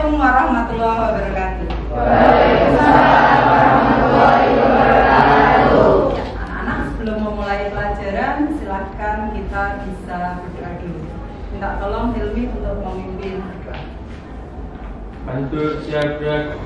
Assalamualaikum warahmatullahi wabarakatuh. Waalaikumsalam warahmatullahi wabarakatuh. Anak-anak, sebelum memulai pelajaran, silakan kita bisa berdoa dulu. Minta tolong Hilmi untuk memimpin berdoa. Untuk siap gerak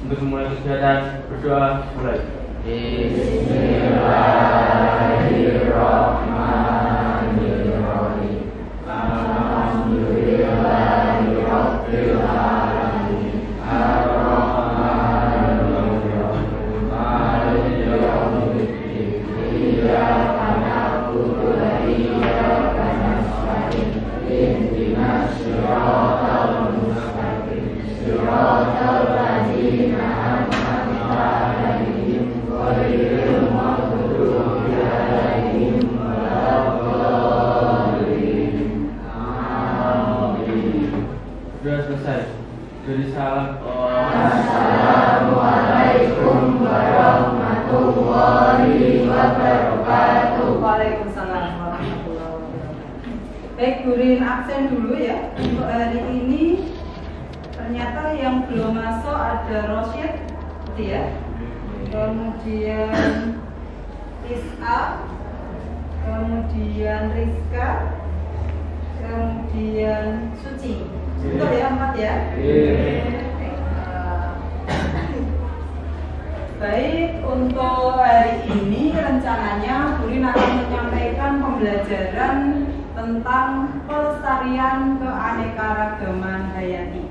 untuk memulai kegiatan berdoa mulai. Bismillahirrahmanirrahim. Alhamdulillahirabbil alamin. Ar-Rahmanir-Rahim. Maliki yaumiddin. Iyyaka na'budu wa iyyaka nasta'in. Ihdinas siratal mustaqim. Siratal ladzina an'amta 'alaihim ghairil maghdubi 'alaihim waladdallin. Amin. Sudah selesai. Beri salam. Assalamualaikum warahmatullahi wabarakatuh. Waalaikumsalam warahmatullahi wabarakatuh. Baik, gurin absen dulu ya. Untuk hari ini ternyata yang belum masuk ada Rosyid, gitu ya. Kemudian Is'a, kemudian Rizka, kemudian Suci. Betul ya, 4 ya? Baik, untuk hari ini rencananya Burin akan menyampaikan pembelajaran tentang pelestarian keanekaragaman hayati.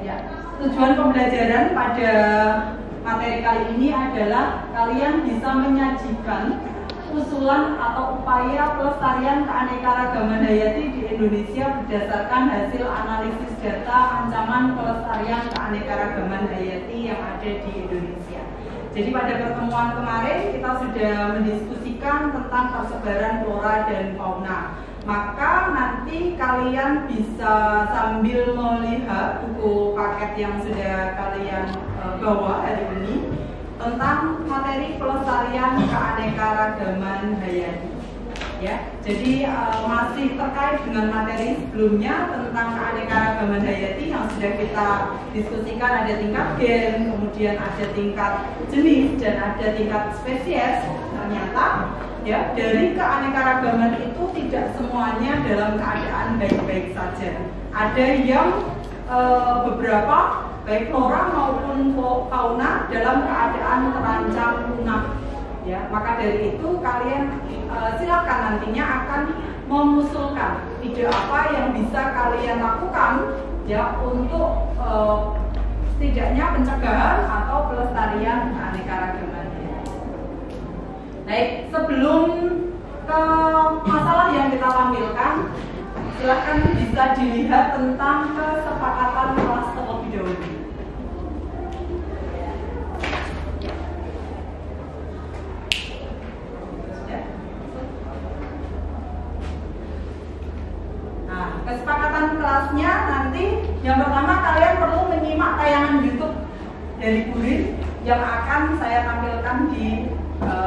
Ya, tujuan pembelajaran pada materi kali ini adalah kalian bisa menyajikan usulan atau upaya pelestarian keanekaragaman hayati di Indonesia berdasarkan hasil analisis data ancaman pelestarian keanekaragaman hayati yang ada di Indonesia. Jadi pada pertemuan kemarin kita sudah mendiskusikan tentang persebaran flora dan fauna. Maka nanti kalian bisa sambil melihat buku paket yang sudah kalian bawa hari ini tentang materi pelestarian keanekaragaman hayati. Ya, jadi masih terkait dengan materi sebelumnya tentang keanekaragaman hayati yang sudah kita diskusikan, ada tingkat gen, kemudian ada tingkat jenis dan ada tingkat spesies. Ternyata ya dari keanekaragaman itu tidak semuanya dalam keadaan baik-baik saja. Ada yang beberapa baik flora maupun fauna dalam keadaan terancam punah. Ya, maka dari itu kalian silakan nantinya akan mengusulkan ide apa yang bisa kalian lakukan ya untuk setidaknya pencegahan atau pelestarian keanekaragaman. Baik, sebelum ke masalah yang kita tampilkan, silakan bisa dilihat tentang kesepakatan kelas terlebih dahulu. Nah, kesepakatan kelasnya nanti yang pertama kalian perlu menyimak tayangan YouTube dari Burin yang akan saya tampilkan di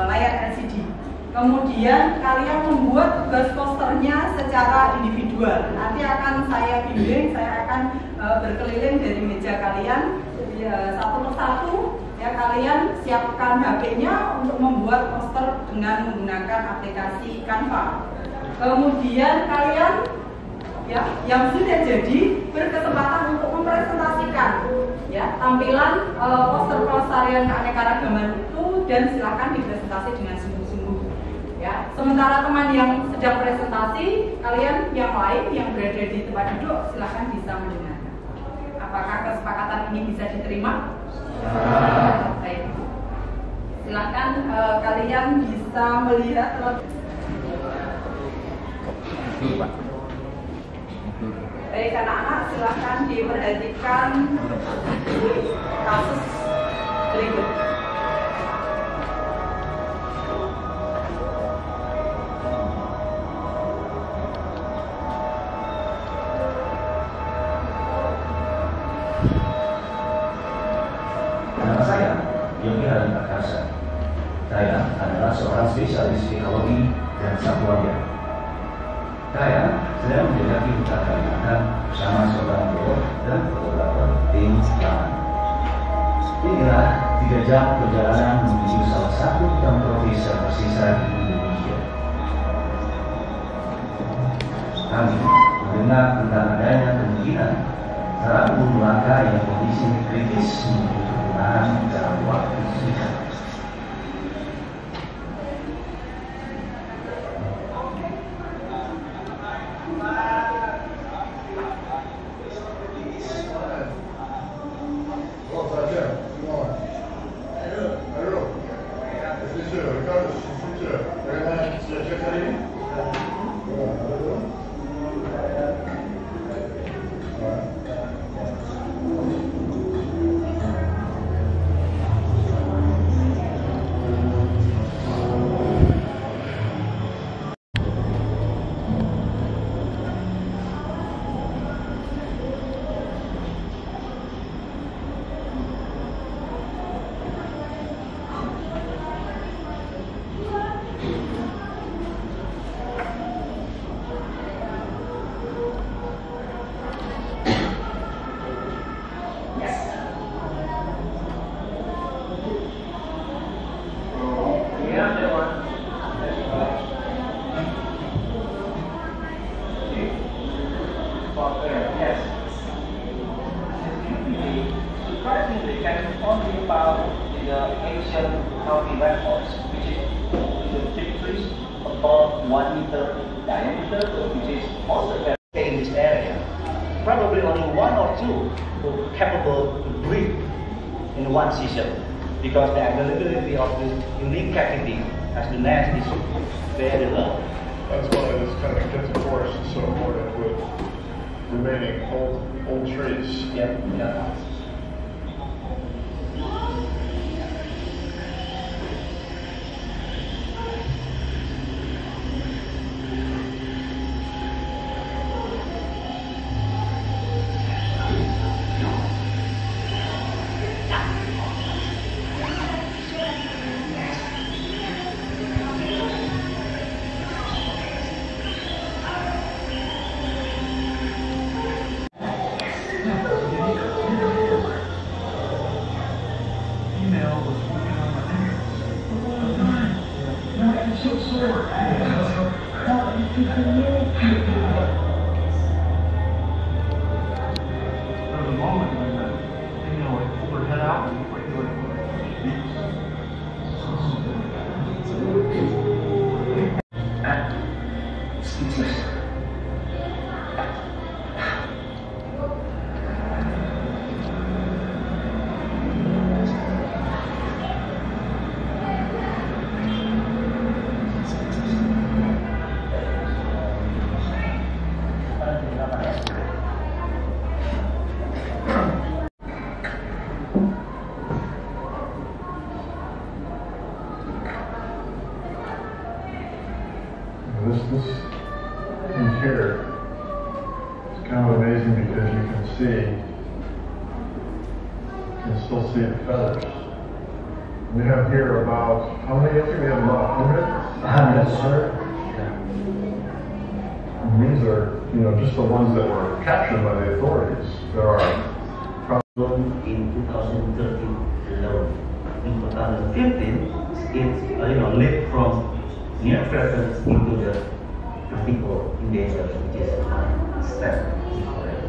layar LCD. Kemudian kalian membuat tugas posternya secara individual. Nanti akan saya bimbing, saya akan berkeliling dari meja kalian ya, satu persatu. Ya, kalian siapkan HP-nya untuk membuat poster dengan menggunakan aplikasi Canva. Kemudian kalian ya, yang sudah jadi berkesempatan untuk mempresentasikan ya tampilan poster pelestarian keanekaragaman itu dan silakan dipresentasi dengan sungguh-sungguh. Ya, sementara teman yang sedang presentasi, kalian yang lain yang berada di tempat duduk silakan bisa mendengarkan. Apakah kesepakatan ini bisa diterima? Baik. Silakan kalian bisa melihat. Baik anak-anak, silakan diperhatikan kasus berikut. Nama saya Yogi Halim Akarsa. Saya adalah seorang spesialis ekologi dan satwa liar. Saya sedang menjajaki hutan Kalimantan bersama seorang geolog dan fotografer tim Laman. Inilah 3 jam perjalanan menuju salah satu hutan tropis yang tersisa di Indonesia. Kami mendengar tentang adanya kemungkinan terang Melaka yang kondisi kritis menuju kepunahan dalam waktu singkat. Probably only 1 or 2 were capable to breathe in one season, because the availability of this unique cavity as the nest is very low. That's why this kind of extensive forest is so important with remaining old trees. Yeah. This in here is kind of amazing because you can still see the feathers. We have here about, how many of you? We have about 100? 100, sir. And these are, just the ones that were captured by the authorities. There are In 2013 alone. In 2015, it's leaped from near presence into the critical endangered, which is one step before it.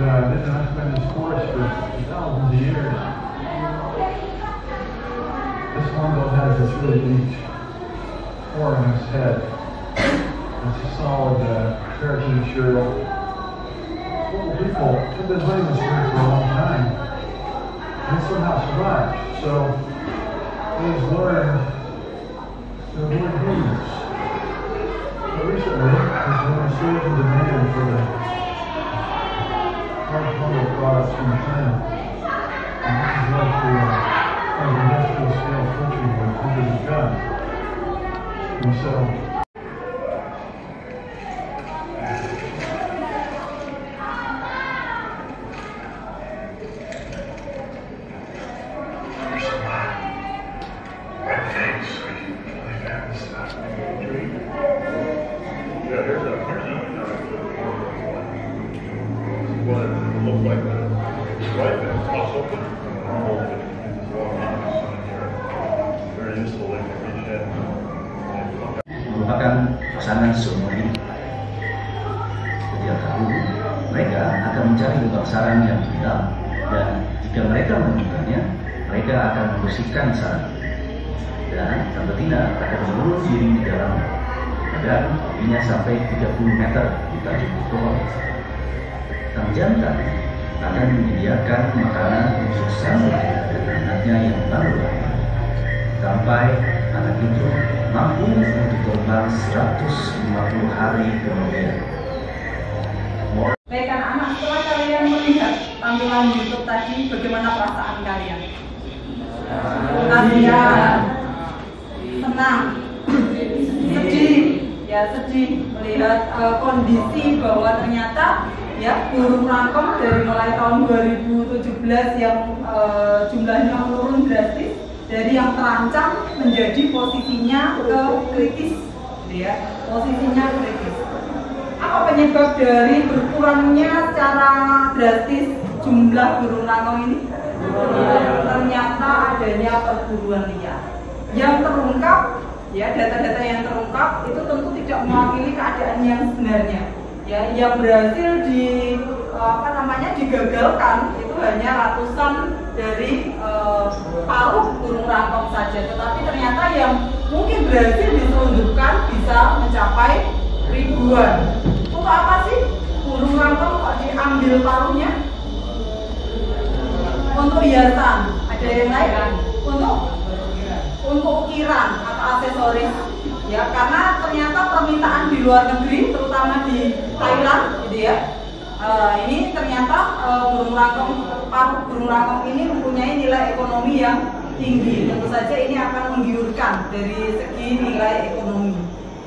I've been in this forest for thousands of years. This hornbill has this really neat horn on its head. It's a solid keratin material. Well, people have been hunting this bird for a long time, and it somehow survived. So they've learned to avoid humans. But recently, there's been a surge in demand for the hornbill products from China. And this has led to an industrial scale country with hundreds of guns. And so merupakan pasangan seumur hidup. Setiap tahun mereka akan mencari lubang sarang yang hitam, dan jika mereka menemukannya, mereka akan membersihkan sarang dan tanda tidak akan mengurus diri di dalam agar apinya sampai 30 meter di tajuk pohon. Sang jantan akan menyediakan makanan untuk sang dan anaknya yang baru lahir sampai anak itu mampu untuk terbang 150 hari kemudian. Baik anak-anak, setelah kalian melihat tampilan YouTube tadi, bagaimana perasaan kalian? Kasihan, senang, sedih, ya sedih melihat kondisi bahwa ternyata ya burung rangkong dari mulai tahun 2017 yang jumlahnya menurun drastis dari yang terancam menjadi posisinya ke kritis, ya posisinya kritis. Apa penyebab dari berkurangnya secara drastis jumlah burung rangkong ini? Ternyata adanya perburuan liar yang terungkap, ya data-data yang terungkap itu tentu tidak mewakili keadaan yang sebenarnya. Ya, yang berhasil digagalkan itu hanya ratusan dari paruh burung rangkong saja, tetapi ternyata yang mungkin berhasil diselundupkan bisa mencapai ribuan. Untuk apa sih burung rangkong kok diambil paruhnya? Untuk hiasan, ada yang lain? Untuk ukiran atau aksesoris. Ya, karena ternyata permintaan di luar negeri, terutama di Thailand, gitu ya. Ini ternyata paruh burung rangkong ini mempunyai nilai ekonomi yang tinggi. Tentu saja ini akan menggiurkan dari segi nilai ekonomi.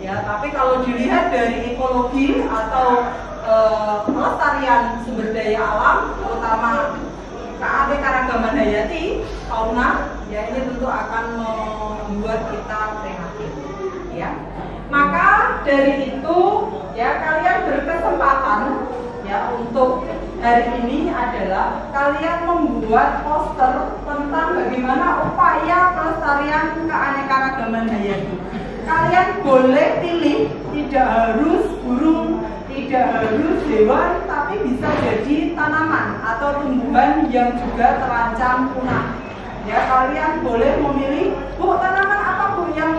Ya, tapi kalau dilihat dari ekologi atau pelestarian sumber daya alam, terutama keanekaragaman hayati, fauna, ya ini tentu akan membuat kita prihatin. Ya, maka dari itu ya kalian berkesempatan ya untuk hari ini adalah kalian membuat poster tentang bagaimana upaya pelestarian keanekaragaman hayati. Kalian boleh pilih, tidak harus burung, tidak harus hewan, tapi bisa jadi tanaman atau tumbuhan yang juga terancam punah. Ya, kalian boleh memilih, Bu, tanaman apa Bu yang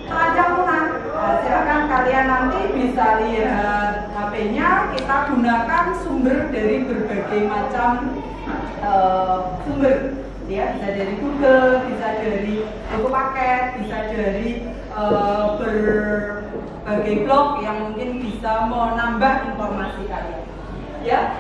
terancam punah? Nah, silakan kalian nanti bisa lihat HP-nya. Kita gunakan sumber dari berbagai macam sumber. Ya, bisa dari Google, bisa dari buku paket, bisa dari berbagai blog yang mungkin bisa menambah informasi kalian. Ya,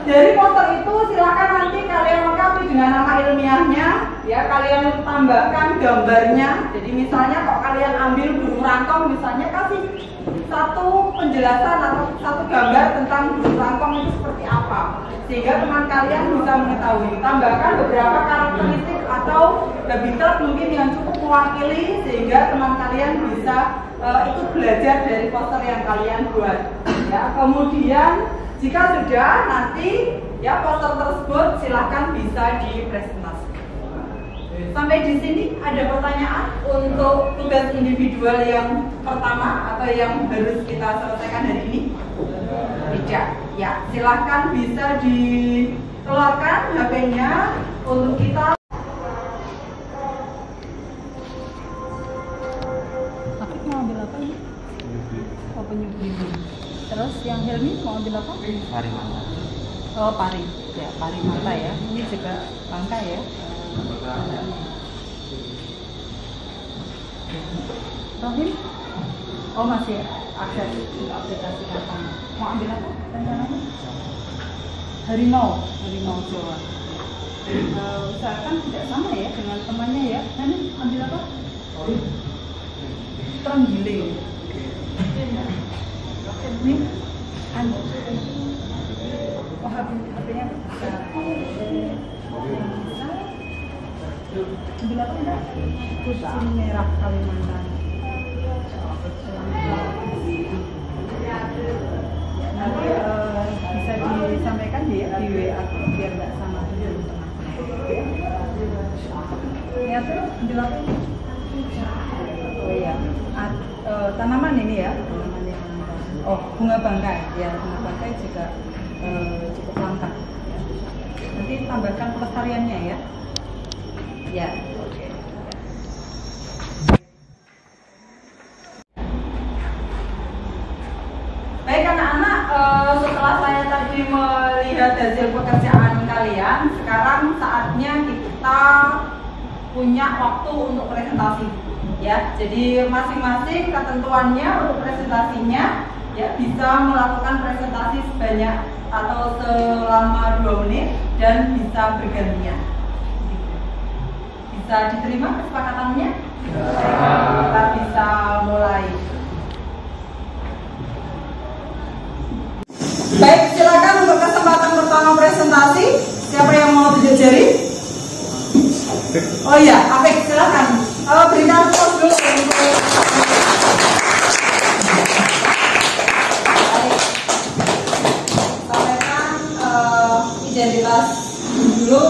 dari poster itu silakan nanti kalian lengkapi dengan nama ilmiahnya. Ya, kalian tambahkan gambarnya. Jadi misalnya kalau kalian ambil burung rangkong, misalnya kasih satu penjelasan atau satu gambar tentang burung rangkong itu seperti apa, sehingga teman kalian bisa mengetahui. Tambahkan beberapa karakteristik atau habitat mungkin yang cukup mewakili, sehingga teman kalian bisa ikut belajar dari poster yang kalian buat. Ya, kemudian jika sudah, nanti ya poster tersebut silahkan bisa dipresentasikan. Sampai di sini ada pertanyaan untuk tugas individual yang pertama atau yang harus kita selesaikan hari ini? Tidak. Ya, silahkan bisa dikeluarkan HP-nya untuk kita. Tapi mau ambil apa ini? Oh, penyumbang. Terus yang Helmi mau ambil apa? Parimanta. Oh, pari. Ya, parimanta ya. Ini juga bangkai ya. Rohim? Oh masih akses untuk aplikasi kapan? Mau ambil apa rencananya? Harimau Jawa. Usahakan tidak sama ya dengan temannya ya. Nanti ambil apa? Terenggiling. Ini anu. Oh HP-nya ambil apa enggak? Kucing merah Kalimantan. Nanti bisa disampaikan di WA biar nggak sama dulu. Ya tuh ambil apa ini? Oh iya, tanaman ini ya, tanaman yang bunga bangkai ya, bunga bangkai juga cukup langka. Ya. Nanti tambahkan pelestariannya ya. Ya, oke. Baik anak-anak, setelah saya tadi melihat hasil pekerjaan kalian, sekarang saatnya kita punya waktu untuk presentasi. Ya, jadi masing-masing ketentuannya untuk presentasinya ya bisa melakukan presentasi sebanyak atau selama 2 menit dan bisa bergantian. Bisa diterima kesepakatannya? Kita bisa mulai. Baik, silakan untuk kesempatan pertama presentasi. Siapa yang mau tunjuk jari? Oh iya, Apik, silakan. Berikan pos dulu untuk sampaikan identitas dulu.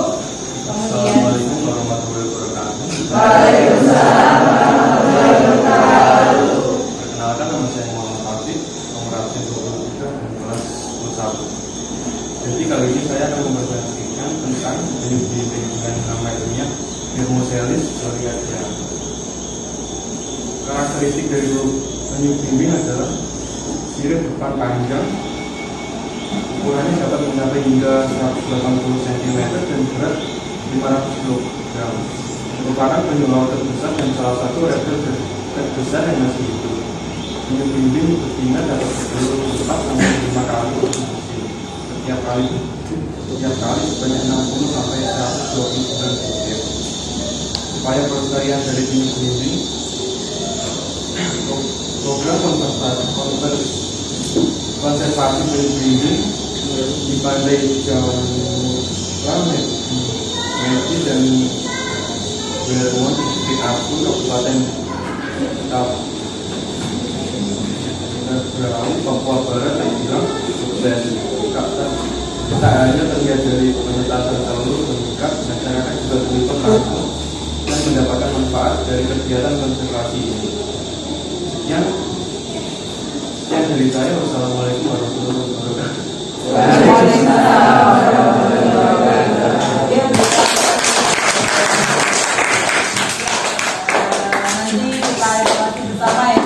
Assalamualaikum warahmatullahi wabarakatuh. Waalaikumsalam warahmatullahi wabarakatuh. Perkenalkan, nama saya Muhammad Afif, nomor absen 23 dan kelas 11. Jadi kali ini saya akan mempresentasikan tentang penyu belimbing dengan nama ilmiah Dermocelis coriacea. Karakteristik dari penyu belimbing adalah sirip depan panjang, ukurannya dapat mencapai hingga 180 cm dan berat 500 kg. Merupakan penyu laut terbesar dan salah satu reptil terbesar yang masih hidup. Penyu belimbing betina dapat bertelur 4 sampai 5 kali produksi. Setiap kali sebanyak 60 sampai 120 bulan butir. Upaya pelestarian dari penyu belimbing, program konservasi penyu belimbing di Pantai Jawa Meti dan Berwon di Aku, Kabupaten Berau, Papua Barat yang bilang sukses. Tak hanya terlihat dari penetasan telur meningkat, masyarakat juga terlibat langsung dan mendapatkan manfaat dari kegiatan konservasi ini. Sekian dari saya. Wassalamualaikum warahmatullahi wabarakatuh. Waalaikumsalam warahmatullahi wabarakatuh. Nanti kita evaluasi bersama ya.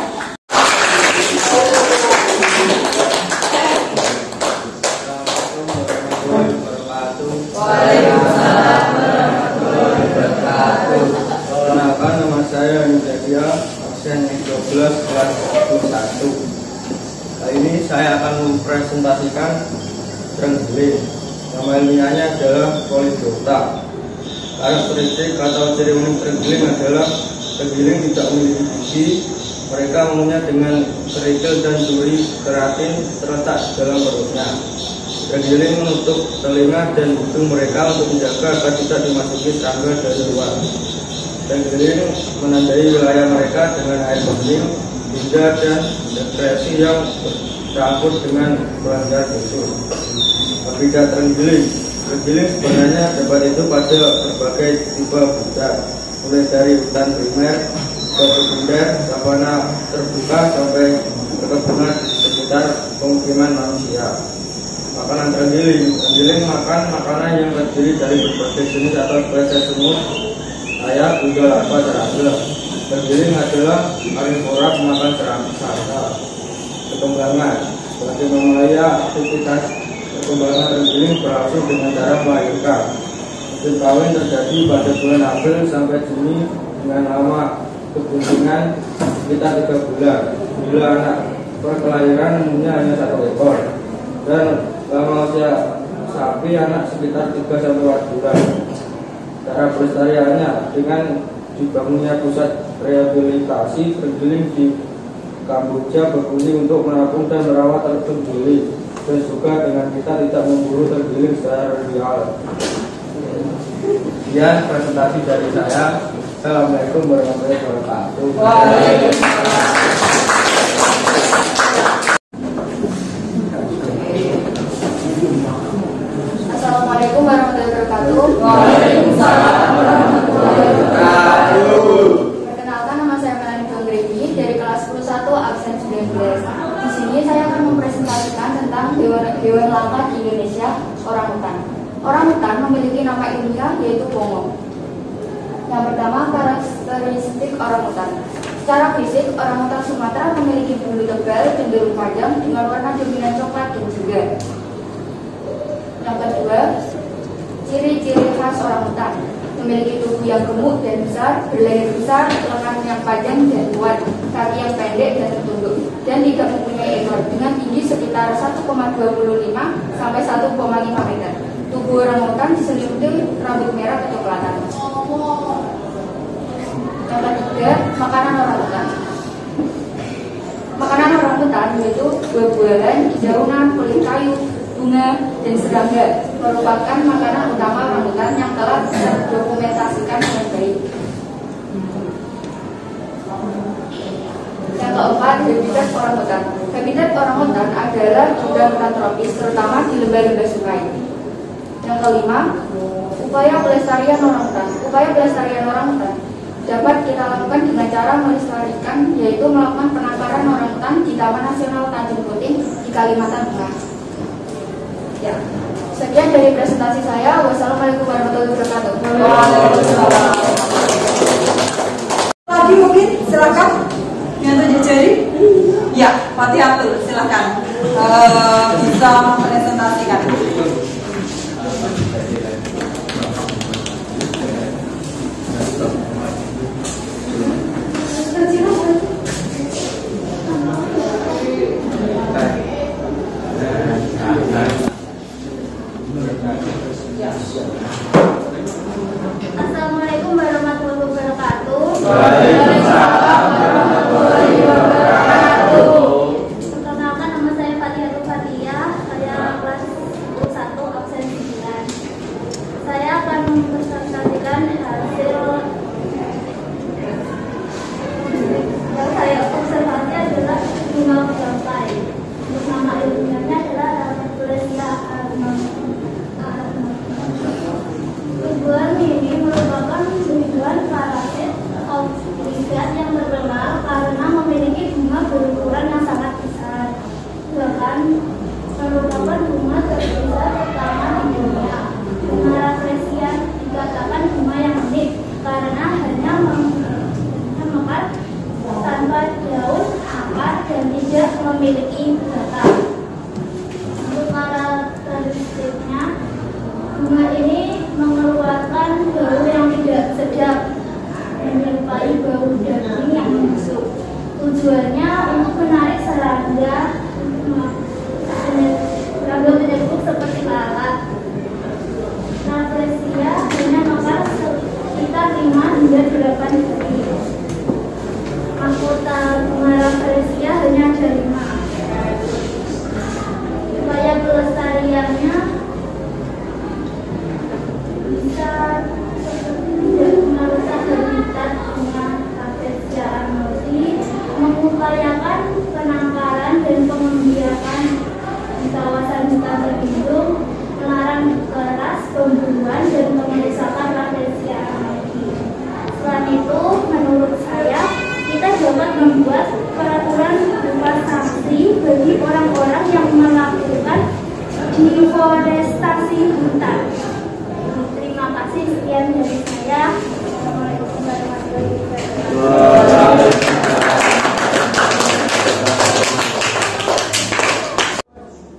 Waalaikumsalam warahmatullahi wabarakatuh. Perkenalkan, nama saya Nidia, absen 12 kelas 1. Kali ini saya akan mempresentasikan terenggiling. Nama ilmiahnya adalah Polybiota. Karakteristik atau ciri unik terenggiling adalah terenggiling tidak memiliki gigi. Mereka umumnya dengan kerikil dan duri keratin terletak di dalam perutnya. Terenggiling menutup telinga dan hidung mereka untuk menjaga agar tidak dimasuki serangga dari luar. Terenggiling menandai wilayah mereka dengan air bening, lidah dan depresi yang bercampur dengan kelenjar busur. Habitat terenggiling sebenarnya dapat hidup pada berbagai tipe habitat, mulai dari hutan primer, sekunder, savana terbuka sampai perkebunan sekitar pemukiman manusia. Makanan terenggiling makan makanan yang terdiri dari berbagai jenis atau spesies semut, ayam, hingga larva serangga. Terenggiling adalah karnivora pemakan serangga. Perkembangan seperti mamalia, aktivitas perkembangan terenggiling berlangsung dengan cara melahirkan. Musim kawin terjadi pada bulan April sampai Juni dengan nama kebuntingan sekitar 3 bulan. Bila anak perkelahiran umumnya hanya 1 ekor, dan lama usia sapi anak sekitar 3-4 bulan. Cara pelestariannya dengan dibangunnya pusat rehabilitasi terenggiling di Kamboja berfungsi untuk menampung dan merawat terenggiling, dan juga dengan kita tidak memburu terenggiling secara real. Sekian presentasi dari saya. Assalamualaikum warahmatullahi wabarakatuh. Assalamualaikum warahmatullahi wabarakatuh. Waalaikumsalam warahmatullahi wabarakatuh. Perkenalkan, nama saya Melanie Panggreni dari kelas 11 absen 19. Di sini saya akan mempresentasikan tentang hewan langka di Indonesia, orangutan. Orangutan memiliki nama ilmiah yaitu bongo. Yang pertama, karakteristik orangutan. Secara fisik, orangutan Sumatera memiliki bulu tebal cenderung panjang dengan warna dominan coklat dan juga. Yang kedua, ciri-ciri khas orangutan. Memiliki tubuh yang gemuk dan besar, berleher besar, lengan yang panjang dan kuat, kaki yang pendek dan tertunduk, dan tidak mempunyai ekor, dengan tinggi sekitar 1,25 sampai 1,5 meter. Tubuh orangutan diselimuti rambut merah kecoklatan. Yang ketiga, makanan orangutan. Makanan orangutan yaitu buah-buahan, dedaunan, kulit kayu, bunga, dan serangga merupakan makanan utama orangutan yang telah terdokumentasikan dengan baik. Yang keempat, habitat orangutan. Habitat orangutan adalah hutan tropis, terutama di lembah-lembah sungai. Yang kelima, upaya pelestarian orangutan. Upaya pelestarian orangutan dapat kita lakukan dengan cara melestarikan, yaitu melakukan penangkaran orangutan di Taman Nasional Tanjung Puting di Kalimantan Tengah. Ya, sekian dari presentasi saya. Wassalamualaikum warahmatullahi wabarakatuh. Lagi mungkin silakan yang tunjuk jari. Ya, Fatihatul, silakan bisa mempresentasikan. Assalamualaikum warahmatullahi wabarakatuh. Waalaikumsalam warahmatullahi wabarakatuh. Perkenalkan, nama saya Fatihatul Fatihah. Saya kelas 1 absen 9. Saya akan mempresentasikan hasil yang saya observasi adalah bunga gapai. Untuk nama ilmiahnya adalah Rafflesia tumbuhan ini merupakan tumbuhan parasit obligat yang terkenal karena memiliki bunga berukuran yang sangat besar. Bahkan merupakan bunga terbesar pertama di dunia. Bunga Rafflesia dikatakan bunga yang unik karena hanya mekar tanpa daun, akar, dan tidak memiliki batang. Untuk karakteristiknya, bunga ini mengeluarkan bau yang tidak sedap, menyerupai bau daging yang busuk. Tujuannya untuk menarik serangga penyerbuck seperti lalat. Rafflesia hanya mekar sekitar 5 hingga 8 jari. Mahkota bunga Rafflesia hanya ada 5. Upaya pelestariannya bisa seperti tidak merusak habitat bunga Rafflesia arnoldi, mengupayakan penangkaran dan pembiakan di kawasan hutan terlindung, melarang keras pemburuan dan memeriksakan Rafflesia arnoldi. Selain itu, menurut saya, kita dapat membuat peraturan berupa sanksi bagi orang-orang yang melakukan deforestasi hutan. Terima kasih, sekian dari saya. Assalamualaikum warahmatullahi wabarakatuh.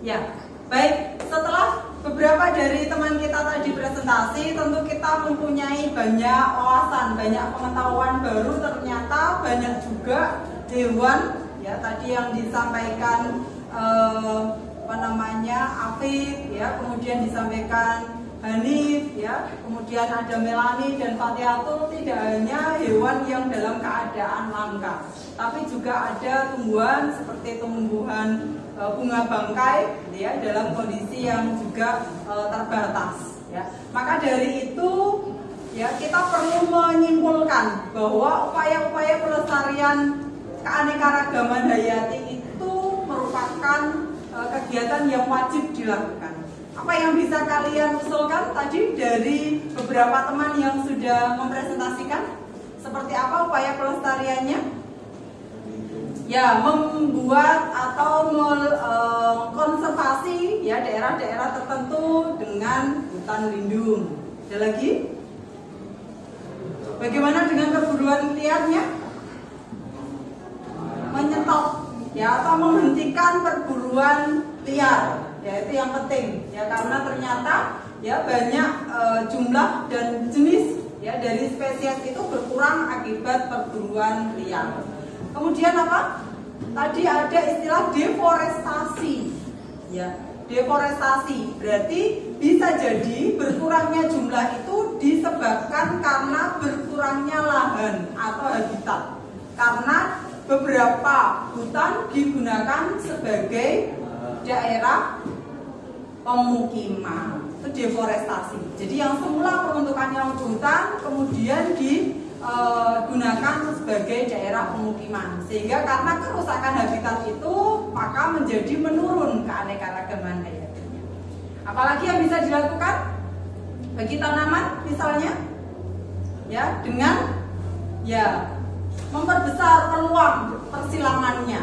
Ya, baik. Setelah beberapa dari teman kita tadi presentasi, tentu kita mempunyai banyak wawasan, banyak pengetahuan baru. Ternyata banyak juga hewan, ya tadi yang disampaikan Afif, ya, kemudian disampaikan Hanif, ya, kemudian ada Melani dan Fatihatul, tidak hanya hewan yang dalam keadaan langka, tapi juga ada tumbuhan seperti tumbuhan bunga bangkai, ya, dalam kondisi yang juga terbatas, ya. Maka dari itu, ya, kita perlu menyimpulkan bahwa upaya-upaya pelestarian keanekaragaman hayati itu merupakan kegiatan yang wajib dilakukan. Apa yang bisa kalian usulkan tadi dari beberapa teman yang sudah mempresentasikan? Seperti apa upaya pelestariannya? Ya, membuat atau konservasi, ya, daerah-daerah tertentu dengan hutan lindung. Ada lagi? Bagaimana dengan perburuan liarnya? Menyetop, ya, atau menghentikan perburuan liar, ya, itu yang penting, ya, karena ternyata, ya, banyak jumlah dan jenis, ya, dari spesies itu berkurang akibat perburuan liar. Kemudian apa? Tadi ada istilah deforestasi, ya, deforestasi berarti bisa jadi berkurangnya jumlah itu disebabkan karena berkurangnya lahan atau habitat, karena beberapa hutan digunakan sebagai daerah pemukiman, itu deforestasi. Jadi yang semula peruntukannya untuk hutan kemudian digunakan sebagai daerah pemukiman, sehingga karena kerusakan habitat itu maka menjadi menurun keanekaragaman hayatinya. Apalagi yang bisa dilakukan bagi tanaman misalnya, ya, dengan, ya, memperbesar peluang persilangannya,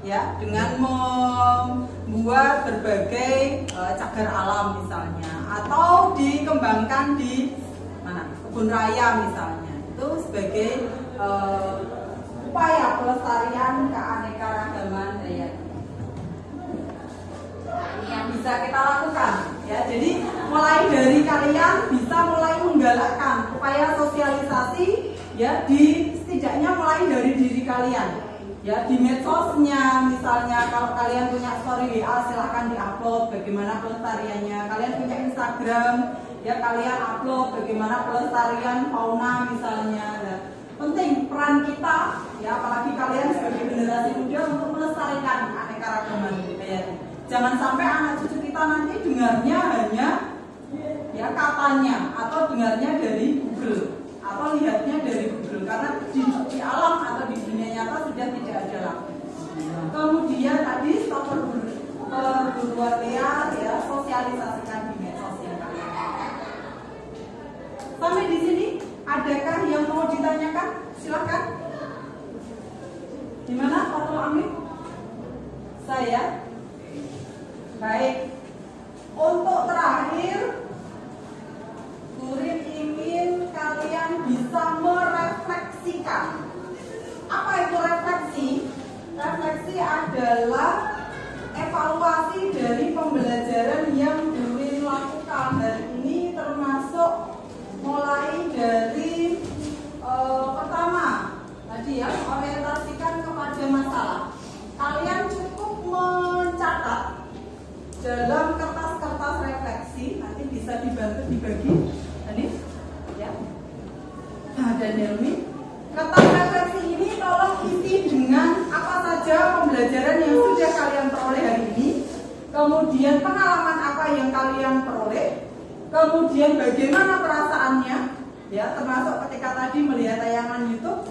ya, dengan membuat berbagai cagar alam misalnya, atau dikembangkan di kebun raya misalnya, itu sebagai upaya pelestarian keanekaragaman hayati. Ini yang bisa kita lakukan, ya. Jadi mulai dari kalian bisa mulai menggalakkan upaya sosialisasi, ya, setidaknya mulai dari diri kalian, ya, di medsosnya misalnya. Kalau kalian punya story WA silahkan diupload bagaimana pelestariannya. Kalian punya Instagram, ya, kalian upload bagaimana pelestarian fauna misalnya. Nah, penting peran kita, ya, apalagi kalian sebagai generasi muda untuk melestarikan keanekaragaman hayati. Jangan sampai anak cucu kita nanti dengarnya hanya, ya, katanya, atau dengarnya dari Google, atau lihatnya dari Google, karena di alam atau di dunia nyata sudah tidak ada lagi. Kemudian tadi stop perburuan liar, ya, sosialisasikan di medsos yang kalian. Sampai di sini, adakah yang mau ditanyakan? Silakan. Gimana, Pak Amin? Saya. Baik. Untuk terakhir, Gurin ingin kalian bisa merefleksikan. Apa itu refleksi? Refleksi adalah evaluasi dari pembelajaran yang Gurin lakukan hari ini, termasuk mulai dari pertama tadi, ya, orientasikan kepada masalah. Kalian cukup mencatat dalam kertas-kertas refleksi, nanti bisa dibantu dibagi, ini, ya, dan Helmi. Kertas refleksi ini tolong isi dengan apa saja pembelajaran yang sudah kalian peroleh hari ini, kemudian pengalaman apa yang kalian peroleh, kemudian bagaimana perasaannya, ya, termasuk ketika tadi melihat tayangan YouTube,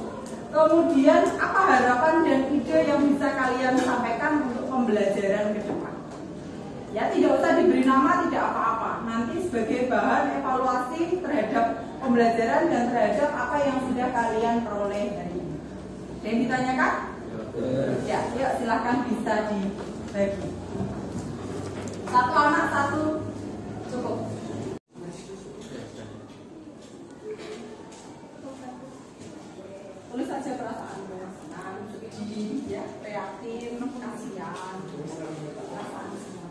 kemudian apa harapan dan ide yang bisa kalian sampaikan untuk pembelajaran ke depan. Ya, tidak usah diberi nama, tidak apa-apa. Nanti sebagai bahan evaluasi terhadap pembelajaran dan terhadap apa yang sudah kalian peroleh hari ini. Ada yang ditanyakan? Ya, yuk silahkan bisa dibagi. Satu anak, satu cukup. Tulis saja perasaan, senang, sedih, ya, prihatin, kasihan, perasaan semua.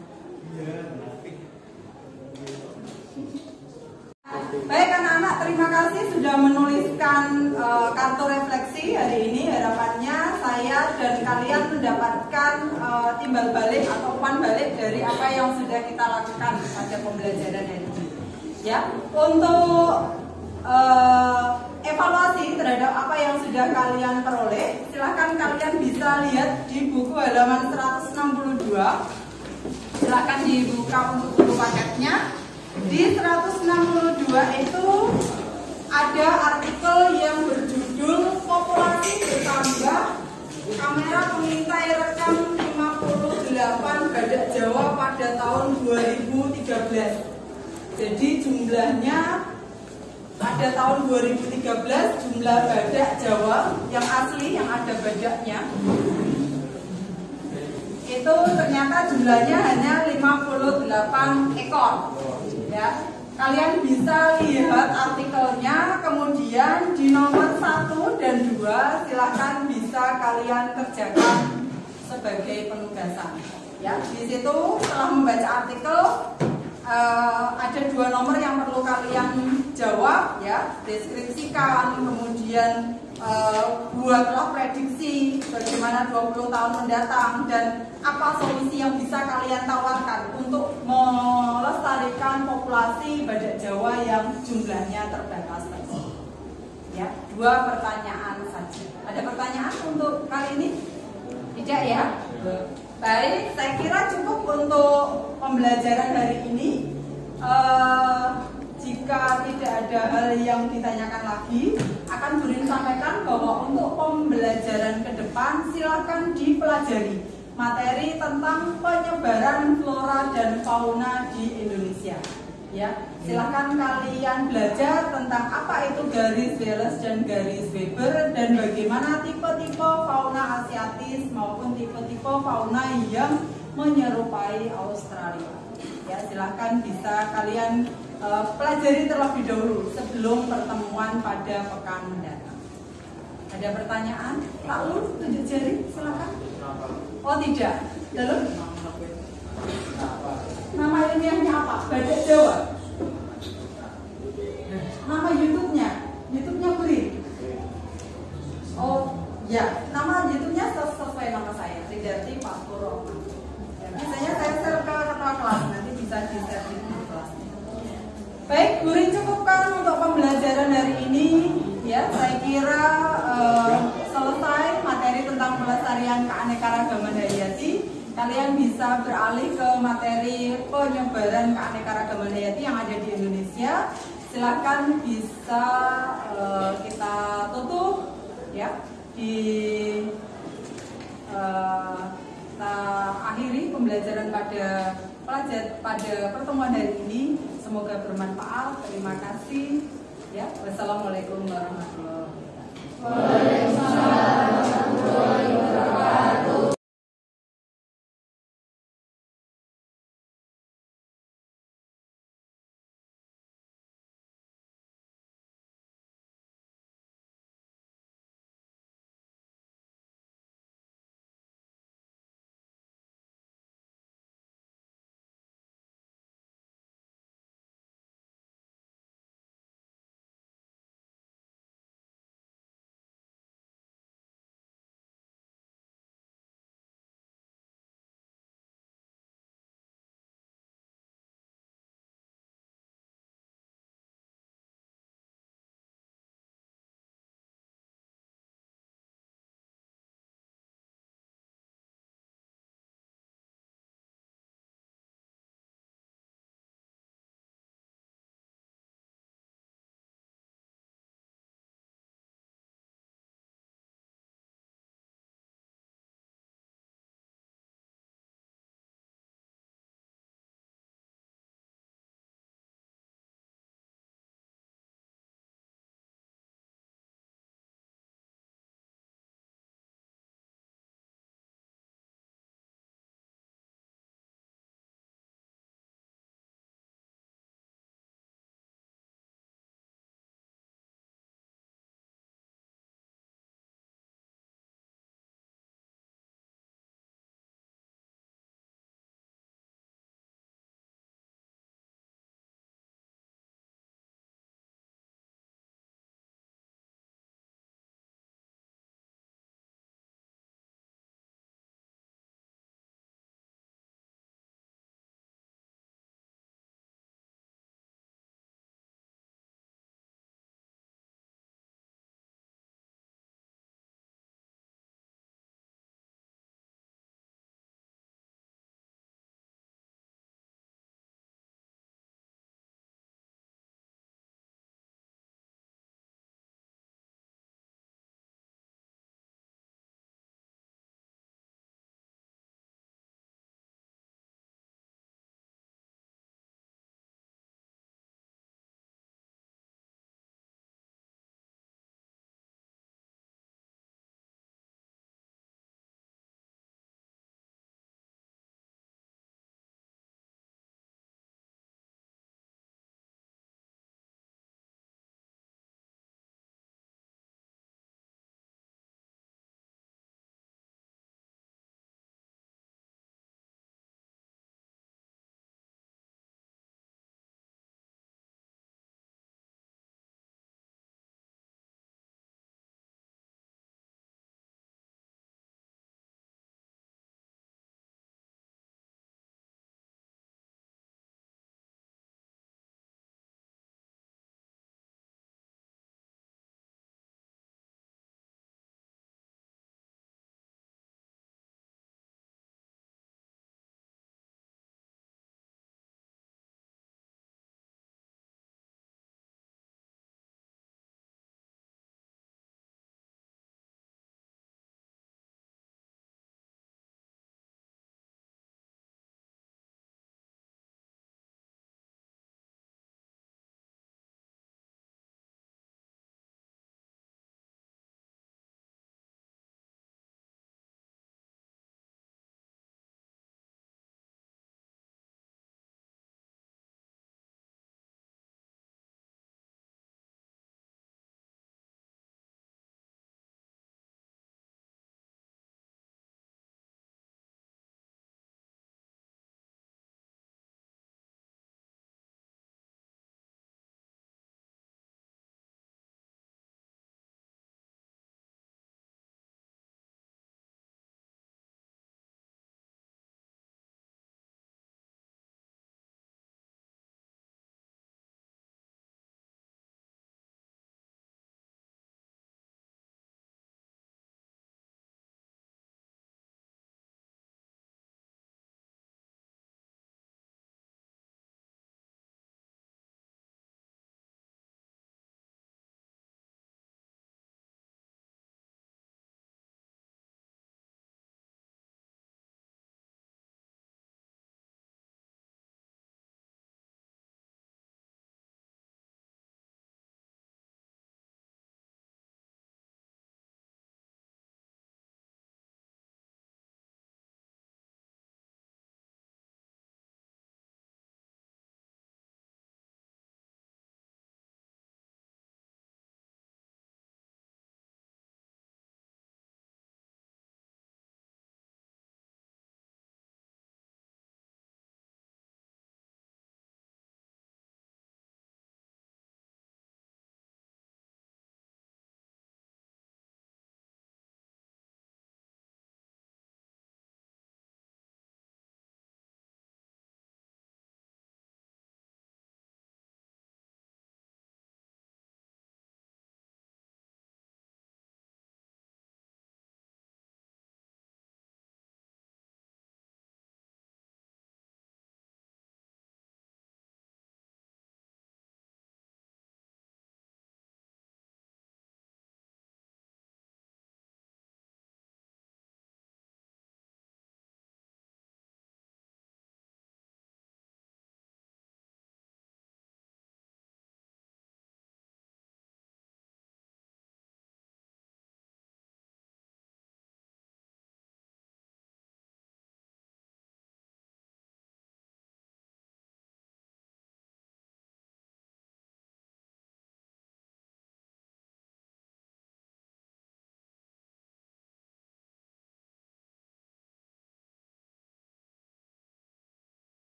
Baik anak-anak, terima kasih sudah menuliskan kartu refleksi hari ini. Harapannya saya dan kalian mendapatkan timbal balik atau umpan balik dari apa yang sudah kita lakukan pada pembelajaran hari ini. Ya, untuk evaluasi terhadap apa yang sudah kalian peroleh, silahkan kalian bisa lihat di buku halaman 162. Silahkan dibuka untuk buku paketnya. Di 162 itu ada artikel yang berjudul populasi bertambah, kamera pengintai rekam 58 badak Jawa pada tahun 2013. Jadi jumlahnya pada tahun 2013 jumlah badak Jawa yang asli yang ada badaknya itu ternyata jumlahnya hanya 58 ekor. Ya, kalian bisa lihat artikelnya, kemudian di nomor 1 dan 2 silahkan bisa kalian kerjakan sebagai penugasan. Ya, di situ setelah membaca artikel ada 2 nomor yang perlu kalian jawab, ya, deskripsikan, kemudian buatlah prediksi bagaimana 20 tahun mendatang dan apa solusi yang bisa kalian tawarkan untuk melestarikan populasi badak Jawa yang jumlahnya terbatas tersebut. Ya, 2 pertanyaan saja. Ada pertanyaan untuk kali ini? Tidak ya? Baik, saya kira cukup untuk pembelajaran hari ini. Jika tidak ada hal yang ditanyakan lagi, akan Burin sampaikan bahwa untuk pembelajaran ke depan silakan dipelajari materi tentang penyebaran flora dan fauna di Indonesia. Ya, silakan kalian belajar tentang apa itu garis Wallace dan garis Weber dan bagaimana tipe-tipe fauna asiatis maupun tipe-tipe fauna yang menyerupai Australia. Ya, silakan bisa kalian pelajari terlebih dahulu sebelum pertemuan pada pekan mendatang. Ada pertanyaan? Pak Lur, tunjuk jari, silakan. Oh tidak. Lalu? Nama ilmiahnya apa? Badak Jawa. Nama YouTube-nya? YouTube-nya Burin. Oh ya, nama YouTube-nya sesuai nama saya, Ridarti Pak Puro. Ya, biasanya saya share ke ketua kelas, nanti bisa di-share di kelas. Baik, Burin cukupkan untuk pembelajaran hari ini. Ya, saya kira selesai materi tentang pelestarian keanekaragaman hayati. Kalian bisa beralih ke materi penyebaran keanekaragaman hayati yang ada di Indonesia. Silakan bisa kita tutup, ya. Kita akhiri pembelajaran pada pertemuan hari ini. Semoga bermanfaat. Terima kasih. Ya, wassalamualaikum warahmatullahi wabarakatuh. Waalaikumsalam.